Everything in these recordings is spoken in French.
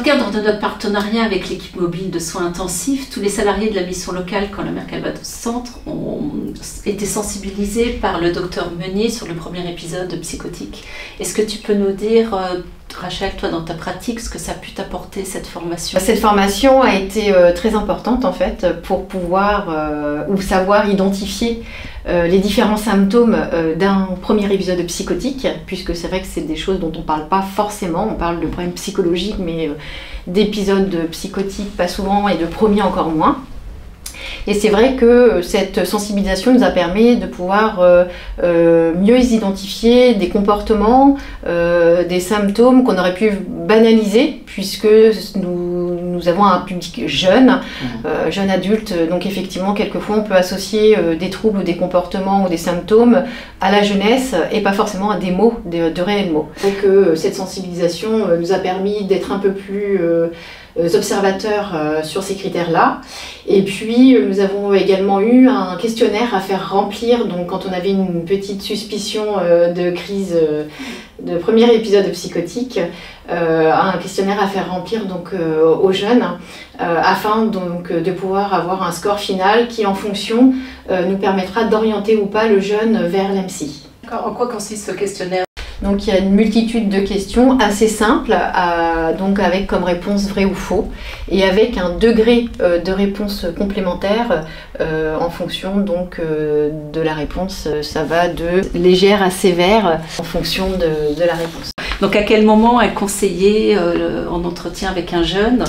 cadre de notre partenariat avec l'équipe mobile de soins intensifs, tous les salariés de la mission locale Camp la Mer Calvados Centre ont été sensibilisés par le docteur Meunier sur le premier épisode de Psychotique. Est-ce que tu peux nous dire, Rachel, toi dans ta pratique, ce que ça a pu t'apporter cette formation? Cette formation a été très importante en fait pour pouvoir ou savoir identifier les différents symptômes d'un premier épisode psychotique, puisque c'est vrai que c'est des choses dont on ne parle pas forcément. On parle de problèmes psychologiques, mais d'épisodes psychotiques pas souvent et de premiers encore moins. Et c'est vrai que cette sensibilisation nous a permis de pouvoir mieux identifier des comportements, des symptômes qu'on aurait pu banaliser, puisque nous avons un public jeune, jeune adulte, donc effectivement quelquefois on peut associer des troubles ou des comportements ou des symptômes à la jeunesse et pas forcément à des mots, de réels mots. Donc cette sensibilisation nous a permis d'être un peu plus observateurs sur ces critères-là. Et puis nous avons également eu un questionnaire à faire remplir, donc quand on avait une petite suspicion de crise, de premier épisode psychotique, un questionnaire à faire remplir donc aux jeunes afin donc de pouvoir avoir un score final qui en fonction nous permettra d'orienter ou pas le jeune vers l'EMSI. En quoi consiste ce questionnaire? Donc il y a une multitude de questions assez simples, donc avec comme réponse vrai ou faux, et avec un degré de réponse complémentaire en fonction donc de la réponse. Ça va de légère à sévère en fonction de la réponse. Donc à quel moment un conseiller en entretien avec un jeune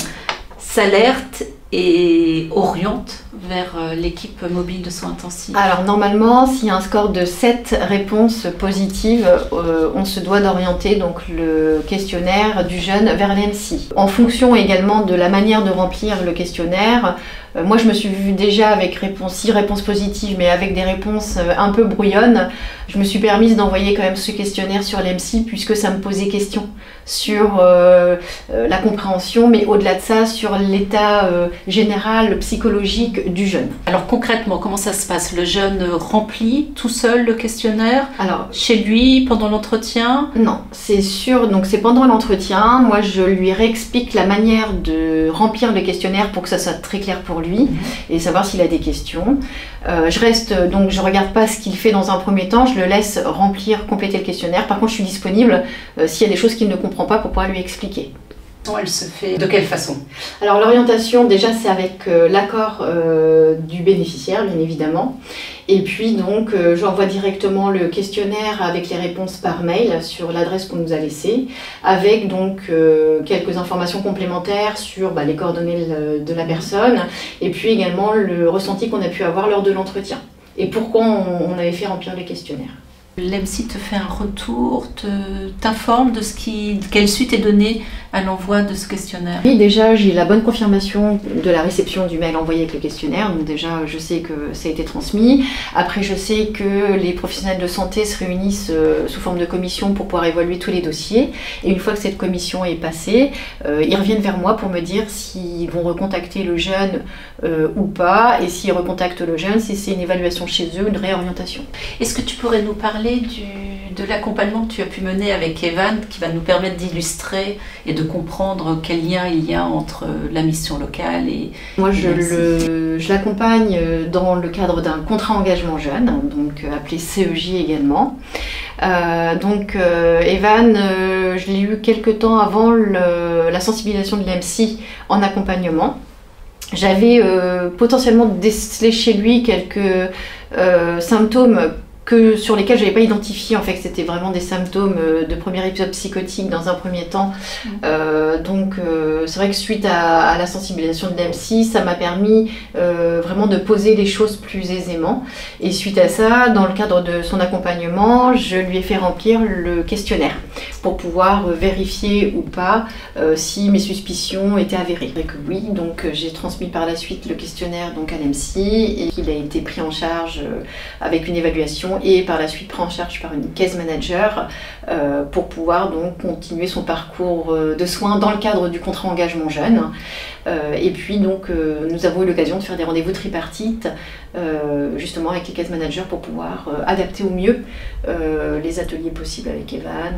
s'alerte et oriente vers l'équipe mobile de soins intensifs? Alors normalement, s'il y a un score de 7 réponses positives, on se doit d'orienter donc le questionnaire du jeune vers l'EMSI. En fonction également de la manière de remplir le questionnaire, moi je me suis vue déjà avec 6 réponses positives, mais avec des réponses un peu brouillonnes. Je me suis permise d'envoyer quand même ce questionnaire sur l'EMSI puisque ça me posait question sur la compréhension, mais au-delà de ça, sur l'état général psychologique du jeune. Alors concrètement, comment ça se passe? Le jeune remplit tout seul le questionnaire? Alors, chez lui, pendant l'entretien? Non, c'est sûr, donc c'est pendant l'entretien. Moi, je lui réexplique la manière de remplir le questionnaire pour que ça soit très clair pour lui et savoir s'il a des questions. Je regarde pas ce qu'il fait dans un premier temps, je le laisse remplir, compléter le questionnaire. Par contre, je suis disponible s'il y a des choses qu'il ne comprend pas pour pouvoir lui expliquer. Elle se fait de quelle façon? Alors l'orientation, déjà c'est avec l'accord du bénéficiaire, bien évidemment. Et puis donc j'envoie directement le questionnaire avec les réponses par mail sur l'adresse qu'on nous a laissée, avec donc quelques informations complémentaires sur les coordonnées de la personne, et puis également le ressenti qu'on a pu avoir lors de l'entretien, et pourquoi on avait fait remplir le questionnaire. L'EMSI te fait un retour, t'informe de quelle suite est donnée à l'envoi de ce questionnaire? Oui, déjà j'ai la bonne confirmation de la réception du mail envoyé avec le questionnaire, donc déjà je sais que ça a été transmis. Après je sais que les professionnels de santé se réunissent sous forme de commission pour pouvoir évaluer tous les dossiers, et une fois que cette commission est passée, ils reviennent vers moi pour me dire s'ils vont recontacter le jeune ou pas, et s'ils recontactent le jeune, si c'est une évaluation chez eux, une réorientation. Est-ce que tu pourrais nous parler de l'accompagnement que tu as pu mener avec Evan, qui va nous permettre d'illustrer et de comprendre quel lien il y a entre la mission locale et... Moi je l'accompagne dans le cadre d'un contrat engagement jeune, donc appelé CEJ également. Evan, je l'ai eu quelques temps avant la sensibilisation de l'EMSI en accompagnement. J'avais potentiellement décelé chez lui quelques symptômes sur lesquels je n'avais pas identifié en fait que c'était vraiment des symptômes de premier épisode psychotique dans un premier temps. C'est vrai que suite à la sensibilisation de l'EMSI, ça m'a permis vraiment de poser les choses plus aisément. Et suite à ça, dans le cadre de son accompagnement, je lui ai fait remplir le questionnaire pour pouvoir vérifier ou pas si mes suspicions étaient avérées. Et que oui, donc j'ai transmis par la suite le questionnaire donc à l'EMSI et il a été pris en charge avec une évaluation et par la suite pris en charge par une case manager pour pouvoir donc continuer son parcours de soins dans le cadre du contrat engagement jeune. Et puis donc nous avons eu l'occasion de faire des rendez-vous tripartites justement avec les case managers pour pouvoir adapter au mieux les ateliers possibles avec Evan,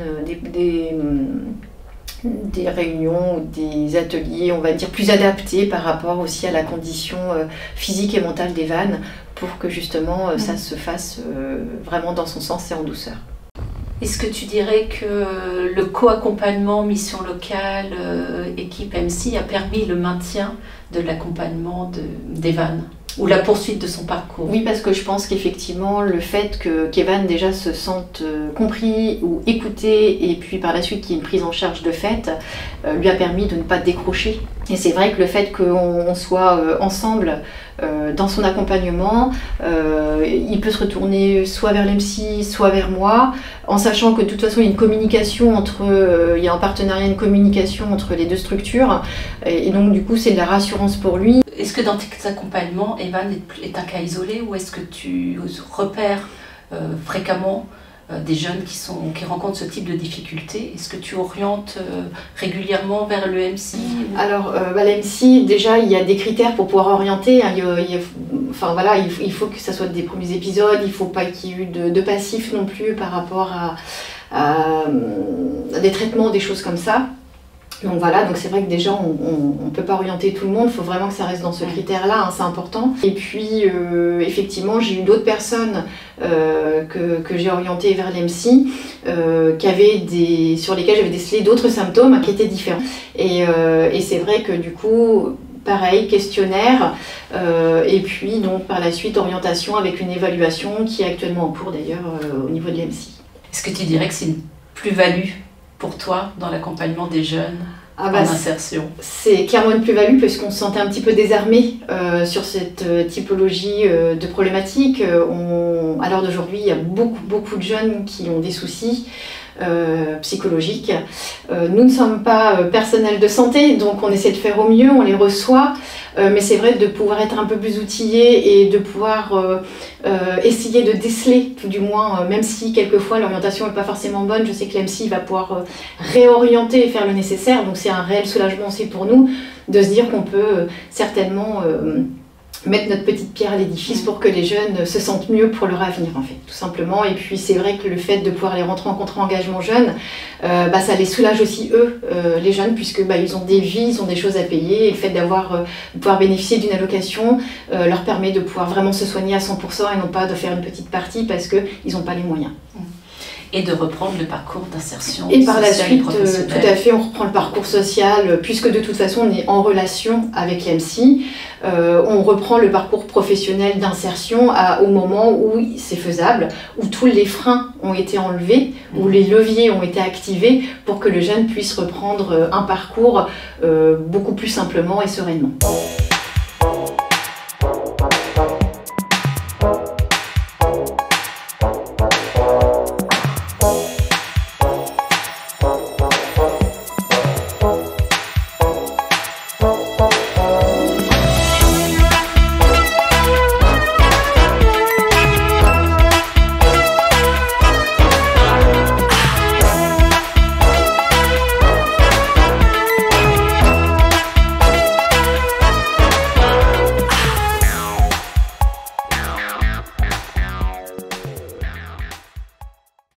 des réunions ou des ateliers, on va dire, plus adaptés par rapport aussi à la condition physique et mentale d'Evan, pour que justement ça se fasse vraiment dans son sens et en douceur. Est-ce que tu dirais que le co-accompagnement mission locale, équipe MC a permis le maintien de l'accompagnement d'Evan ou la poursuite de son parcours? Oui, parce que je pense qu'effectivement, le fait qu'Evan déjà se sente compris ou écouté, et puis par la suite qu'il y ait une prise en charge de fait, lui a permis de ne pas décrocher. Et c'est vrai que le fait qu'on soit ensemble dans son accompagnement, il peut se retourner soit vers l'MC, soit vers moi, en sachant que de toute façon il y a une communication il y a un partenariat, une communication entre les deux structures, et donc du coup c'est de la rassurance pour lui. Est-ce que dans tes accompagnements, Evan est un cas isolé, ou est-ce que tu repères fréquemment des jeunes qui rencontrent ce type de difficultés? Est-ce que tu orientes régulièrement vers le MC? Alors, l'MC, déjà, il y a des critères pour pouvoir orienter. Hein. Enfin, voilà, il faut que ça soit des premiers épisodes, il ne faut pas qu'il y ait eu de passif non plus par rapport à des traitements, des choses comme ça. Donc voilà, donc c'est vrai que déjà on ne peut pas orienter tout le monde, il faut vraiment que ça reste dans ce critère-là, hein, c'est important. Et puis effectivement j'ai eu d'autres personnes que j'ai orientées vers l'MC sur lesquelles j'avais décelé d'autres symptômes qui étaient différents. Et c'est vrai que du coup, pareil, questionnaire, et puis donc par la suite orientation avec une évaluation qui est actuellement en cours d'ailleurs au niveau de l'MC. Est-ce que tu dirais que c'est une plus-value pour toi dans l'accompagnement des jeunes en insertion? C'est clairement une plus-value parce qu'on se sentait un petit peu désarmé sur cette typologie de problématiques. À l'heure d'aujourd'hui, il y a beaucoup de jeunes qui ont des soucis psychologiques. Nous ne sommes pas personnel de santé, donc on essaie de faire au mieux, on les reçoit, mais c'est vrai de pouvoir être un peu plus outillé et de pouvoir essayer de déceler, tout du moins, même si quelquefois l'orientation n'est pas forcément bonne, je sais que l'MC va pouvoir réorienter et faire le nécessaire, donc c'est un réel soulagement aussi pour nous de se dire qu'on peut certainement mettre notre petite pierre à l'édifice pour que les jeunes se sentent mieux pour leur avenir, en fait, tout simplement. Et puis c'est vrai que le fait de pouvoir les rentrer en contrat engagement jeune, ça les soulage aussi eux, les jeunes, puisque ils ont des vies, ils ont des choses à payer, et le fait de pouvoir bénéficier d'une allocation leur permet de pouvoir vraiment se soigner à 100% et non pas de faire une petite partie parce qu'ils n'ont pas les moyens. Et de reprendre le parcours d'insertion sociale et par la suite, tout à fait, on reprend le parcours social, puisque de toute façon on est en relation avec l'MC. On reprend le parcours professionnel d'insertion au moment où c'est faisable, où tous les freins ont été enlevés, où les leviers ont été activés pour que le jeune puisse reprendre un parcours beaucoup plus simplement et sereinement.